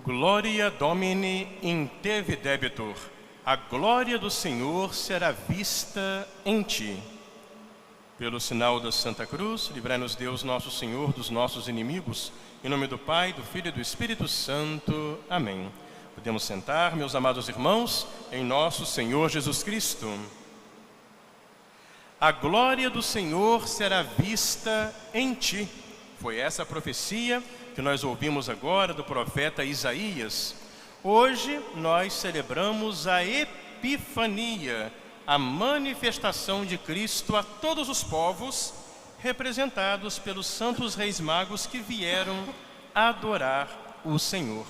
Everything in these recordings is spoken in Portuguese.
Gloria Domini in te videbitur. A glória do Senhor será vista em ti. Pelo sinal da Santa Cruz, livrai-nos Deus nosso Senhor dos nossos inimigos. Em nome do Pai, do Filho e do Espírito Santo. Amém. Podemos sentar, meus amados irmãos, em nosso Senhor Jesus Cristo. A glória do Senhor será vista em ti. Foi essa a profecia que nós ouvimos agora do profeta Isaías. Hoje nós celebramos a Epifania, a manifestação de Cristo a todos os povos, representados pelos santos reis magos que vieram adorar o Senhor.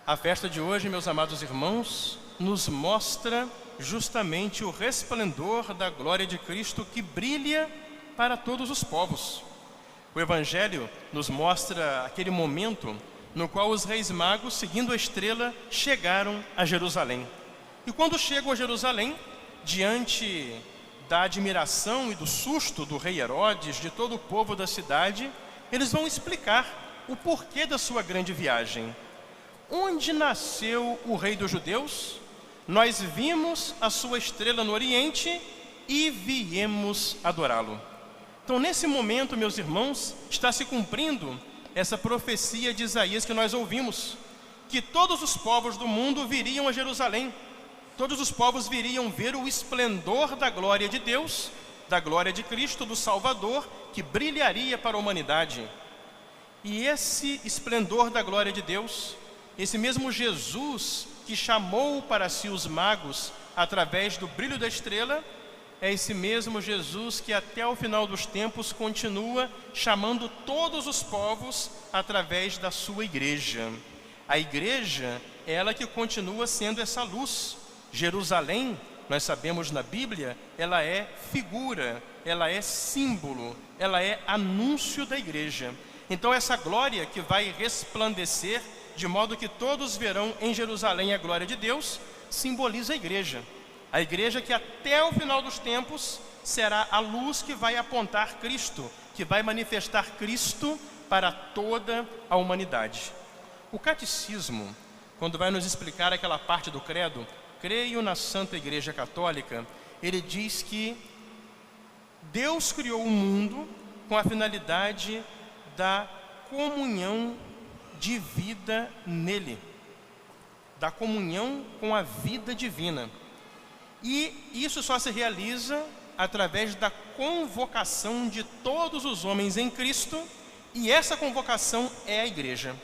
A festa de hoje, meus amados irmãos, nos mostra justamente o resplendor da glória de Cristo que brilha para todos os povos. O Evangelho nos mostra aquele momento no qual os reis magos, seguindo a estrela, chegaram a Jerusalém. E quando chegam a Jerusalém, diante da admiração e do susto do rei Herodes, de todo o povo da cidade, eles vão explicar o porquê da sua grande viagem. Onde nasceu o rei dos judeus? Nós vimos a sua estrela no Oriente e viemos adorá-lo. Então, nesse momento, meus irmãos, está se cumprindo essa profecia de Isaías que nós ouvimos, que todos os povos do mundo viriam a Jerusalém, todos os povos viriam ver o esplendor da glória de Deus, da glória de Cristo, do Salvador, que brilharia para a humanidade. E esse esplendor da glória de Deus, esse mesmo Jesus que chamou para si os magos através do brilho da estrela, é esse mesmo Jesus que até o final dos tempos continua chamando todos os povos através da sua igreja. A igreja é ela que continua sendo essa luz. Jerusalém, nós sabemos na Bíblia, ela é figura, ela é símbolo, ela é anúncio da igreja. Então essa glória que vai resplandecer, de modo que todos verão em Jerusalém a glória de Deus, simboliza a igreja. A igreja que até o final dos tempos será a luz que vai apontar Cristo, que vai manifestar Cristo para toda a humanidade. O catecismo, quando vai nos explicar aquela parte do credo, creio na Santa Igreja Católica, ele diz que Deus criou o mundo com a finalidade da comunhão de vida nele, da comunhão com a vida divina. E isso só se realiza através da convocação de todos os homens em Cristo, e essa convocação é a igreja.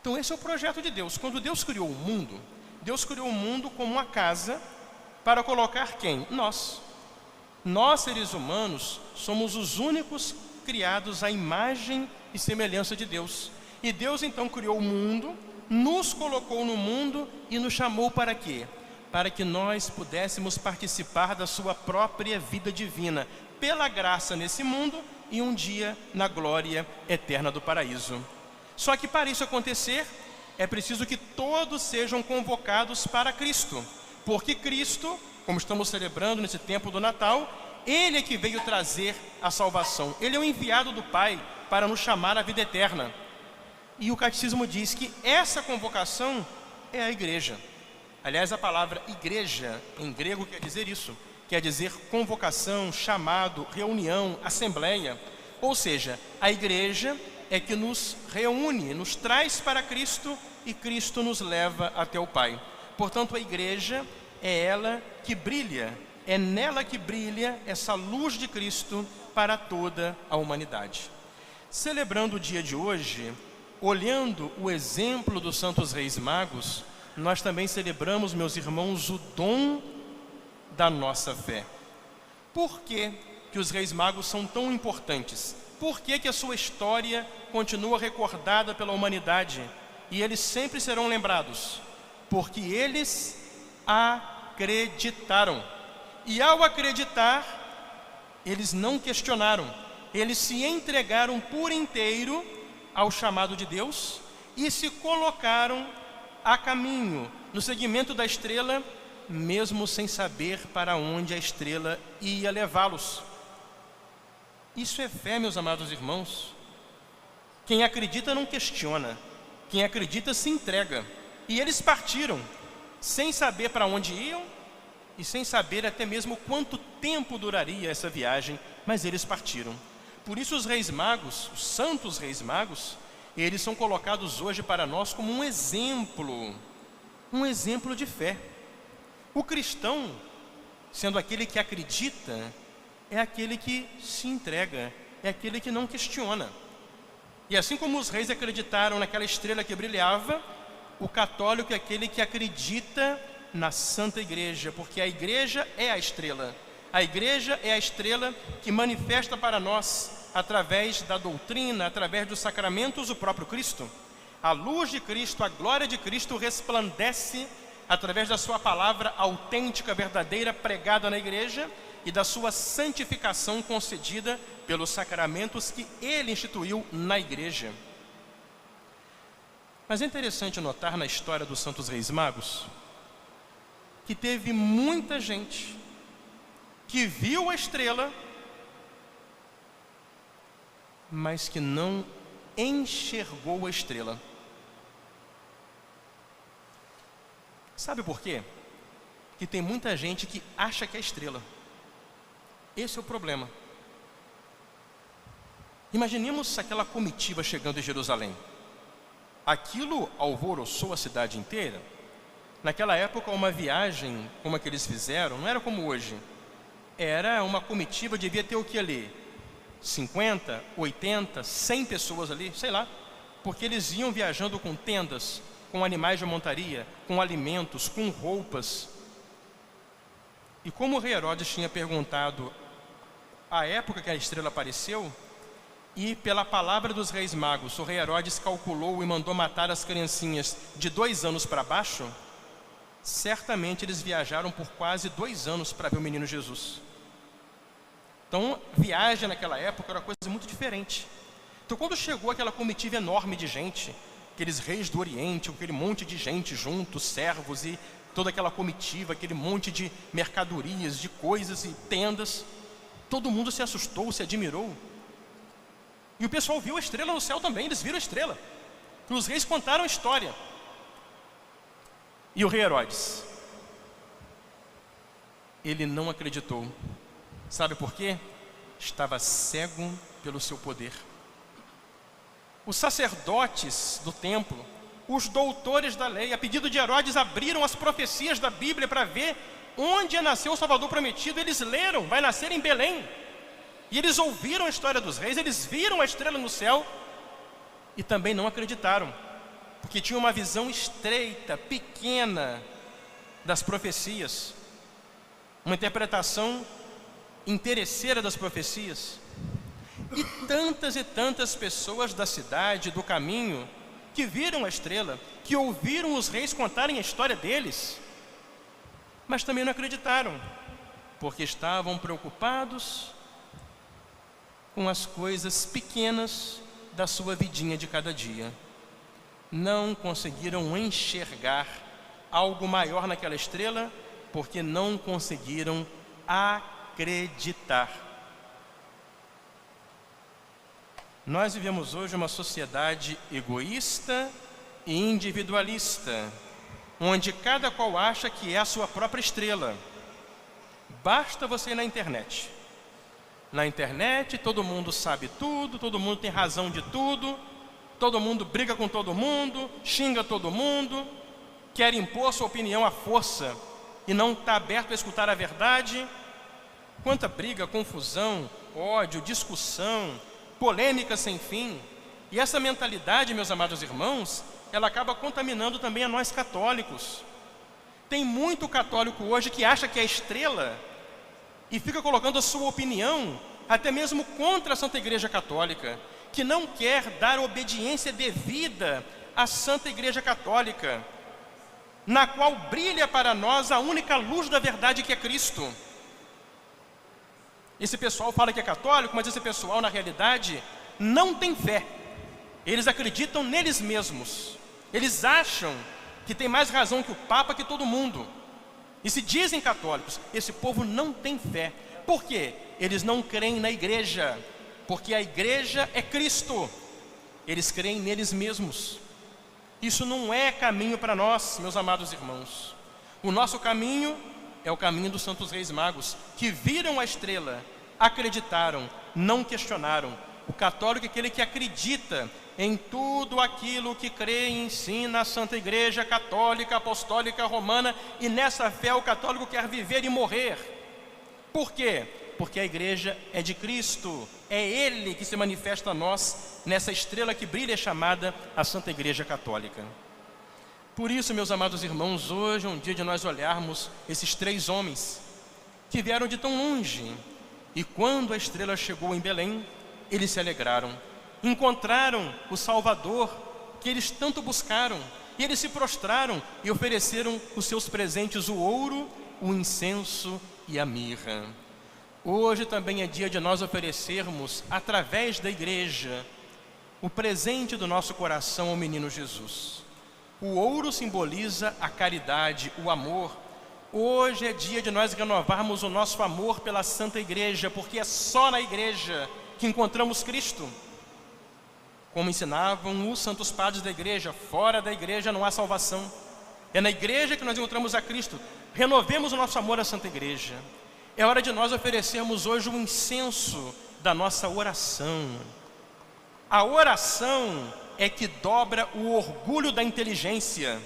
Então esse é o projeto de Deus. Quando Deus criou o mundo, Deus criou o mundo como uma casa para colocar quem? Nós. Nós, seres humanos, somos os únicos criados à imagem e semelhança de Deus. E Deus então criou o mundo, nos colocou no mundo e nos chamou para quê? Para que nós pudéssemos participar da sua própria vida divina, pela graça nesse mundo e um dia na glória eterna do paraíso. Só que para isso acontecer, é preciso que todos sejam convocados para Cristo, porque Cristo, como estamos celebrando nesse tempo do Natal, Ele é que veio trazer a salvação. Ele é o enviado do Pai para nos chamar à vida eterna. E o catecismo diz que essa convocação é a igreja. Aliás, a palavra igreja, em grego, quer dizer isso. Quer dizer convocação, chamado, reunião, assembleia. Ou seja, a igreja é que nos reúne, nos traz para Cristo e Cristo nos leva até o Pai. Portanto, a igreja é ela que brilha, é nela que brilha essa luz de Cristo para toda a humanidade. Celebrando o dia de hoje, olhando o exemplo dos santos reis magos, nós também celebramos, meus irmãos, o dom da nossa fé. Por que que os reis magos são tão importantes? Por que que a sua história continua recordada pela humanidade? E eles sempre serão lembrados? Porque eles acreditaram. E ao acreditar, eles não questionaram. Eles se entregaram por inteiro ao chamado de Deus e se colocaram a caminho, no seguimento da estrela, mesmo sem saber para onde a estrela ia levá-los. Isso é fé, meus amados irmãos. Quem acredita não questiona. Quem acredita se entrega. E eles partiram, sem saber para onde iam e sem saber até mesmo quanto tempo duraria essa viagem, mas eles partiram. Por isso os reis magos, os santos reis magos, eles são colocados hoje para nós como um exemplo de fé. O cristão, sendo aquele que acredita, é aquele que se entrega, é aquele que não questiona. E assim como os reis acreditaram naquela estrela que brilhava, o católico é aquele que acredita na Santa Igreja, porque a Igreja é a estrela. A Igreja é a estrela que manifesta para nós, através da doutrina, através dos sacramentos, o próprio Cristo. A luz de Cristo, a glória de Cristo resplandece através da sua palavra autêntica, verdadeira, pregada na Igreja, e da sua santificação concedida pelos sacramentos que Ele instituiu na Igreja. Mas é interessante notar na história dos Santos Reis Magos que teve muita gente que viu a estrela, mas que não enxergou a estrela. Sabe por quê? Que tem muita gente que acha que é estrela. Esse é o problema. Imaginemos aquela comitiva chegando em Jerusalém. Aquilo alvoroçou a cidade inteira. Naquela época, uma viagem como a que eles fizeram, não era como hoje. Era uma comitiva, devia ter o que ali? 50, 80, 100 pessoas ali, sei lá. Porque eles iam viajando com tendas, com animais de montaria, com alimentos, com roupas. E como o rei Herodes tinha perguntado a época que a estrela apareceu, e pela palavra dos reis magos, o rei Herodes calculou e mandou matar as criancinhas de 2 anos para baixo, certamente eles viajaram por quase 2 anos para ver o menino Jesus. Então, viagem naquela época era uma coisa muito diferente. Então, quando chegou aquela comitiva enorme de gente, aqueles reis do Oriente, aquele monte de gente junto, servos e toda aquela comitiva, aquele monte de mercadorias, de coisas e tendas, todo mundo se assustou, se admirou. E o pessoal viu a estrela no céu também, eles viram a estrela. E os reis contaram a história. E o rei Herodes, ele não acreditou. Sabe por quê? Estava cego pelo seu poder. Os sacerdotes do templo, os doutores da lei, a pedido de Herodes, abriram as profecias da Bíblia para ver onde ia nascer o Salvador prometido. Eles leram, vai nascer em Belém. E eles ouviram a história dos reis, eles viram a estrela no céu e também não acreditaram, porque tinham uma visão estreita, pequena das profecias, uma interpretação interesseira das profecias. E tantas pessoas da cidade, do caminho, que viram a estrela, que ouviram os reis contarem a história deles, mas também não acreditaram, porque estavam preocupados com as coisas pequenas da sua vidinha de cada dia. Não conseguiram enxergar algo maior naquela estrela, porque não conseguiram acreditar. Nós vivemos hoje uma sociedade egoísta e individualista, onde cada qual acha que é a sua própria estrela. Basta você ir na internet. Na internet, todo mundo sabe tudo, todo mundo tem razão de tudo, todo mundo briga com todo mundo, xinga todo mundo, quer impor sua opinião à força e não está aberto a escutar a verdade. Quanta briga, confusão, ódio, discussão, polêmica sem fim. E essa mentalidade, meus amados irmãos, ela acaba contaminando também a nós católicos. Tem muito católico hoje que acha que é estrela e fica colocando a sua opinião, até mesmo contra a Santa Igreja Católica, que não quer dar obediência devida à Santa Igreja Católica, na qual brilha para nós a única luz da verdade, que é Cristo. Esse pessoal fala que é católico, mas esse pessoal, na realidade, não tem fé. Eles acreditam neles mesmos. Eles acham que tem mais razão que o Papa, que todo mundo. E se dizem católicos. Esse povo não tem fé. Por quê? Eles não creem na igreja, porque a igreja é Cristo. Eles creem neles mesmos. Isso não é caminho para nós, meus amados irmãos. O nosso caminho é o caminho dos santos reis magos, que viram a estrela, acreditaram, não questionaram. O católico é aquele que acredita em tudo aquilo que crê e ensina a Santa Igreja Católica, Apostólica, Romana, e nessa fé o católico quer viver e morrer. Por quê? Porque a Igreja é de Cristo, é Ele que se manifesta a nós nessa estrela que brilha, chamada a Santa Igreja Católica. Por isso, meus amados irmãos, hoje é um dia de nós olharmos esses 3 homens que vieram de tão longe, e quando a estrela chegou em Belém, eles se alegraram, encontraram o Salvador que eles tanto buscaram, e eles se prostraram e ofereceram os seus presentes, o ouro, o incenso e a mirra. Hoje também é dia de nós oferecermos, através da igreja, o presente do nosso coração ao menino Jesus. O ouro simboliza a caridade, o amor. Hoje é dia de nós renovarmos o nosso amor pela Santa Igreja, porque é só na igreja que encontramos Cristo. Como ensinavam os santos padres da igreja, fora da igreja não há salvação. É na igreja que nós encontramos a Cristo. Renovemos o nosso amor à Santa Igreja. É hora de nós oferecermos hoje o incenso da nossa oração. A oração é que dobra o orgulho da inteligência,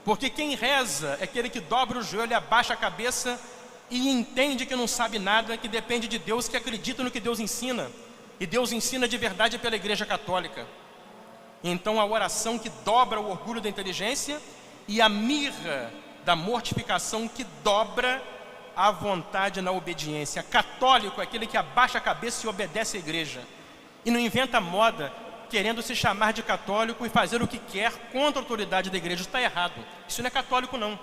porque quem reza é aquele que dobra o joelho, abaixa a cabeça e entende que não sabe nada, que depende de Deus, que acredita no que Deus ensina. E Deus ensina de verdade pela Igreja Católica. Então a oração que dobra o orgulho da inteligência, e a mirra da mortificação que dobra a vontade na obediência. Católico é aquele que abaixa a cabeça e obedece à igreja, e não inventa moda querendo se chamar de católico e fazer o que quer contra a autoridade da igreja. Isso está errado, isso não é católico não.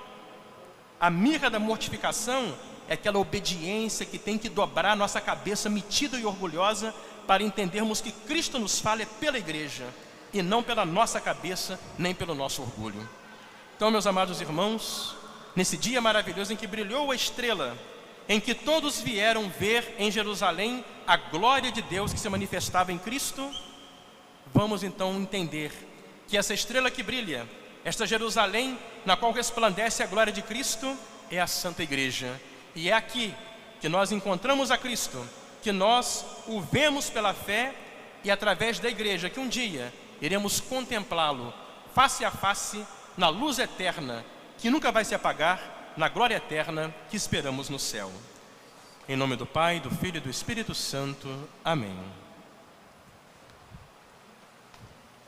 A mirra da mortificação é aquela obediência que tem que dobrar a nossa cabeça metida e orgulhosa, para entendermos que Cristo nos fala é pela igreja, e não pela nossa cabeça, nem pelo nosso orgulho. Então, meus amados irmãos, nesse dia maravilhoso em que brilhou a estrela, em que todos vieram ver em Jerusalém a glória de Deus que se manifestava em Cristo, vamos então entender que essa estrela que brilha, esta Jerusalém na qual resplandece a glória de Cristo, é a Santa Igreja. E é aqui que nós encontramos a Cristo, que nós o vemos pela fé, e através da igreja que um dia iremos contemplá-lo face a face, na luz eterna que nunca vai se apagar, na glória eterna que esperamos no céu. Em nome do Pai, do Filho e do Espírito Santo. Amém.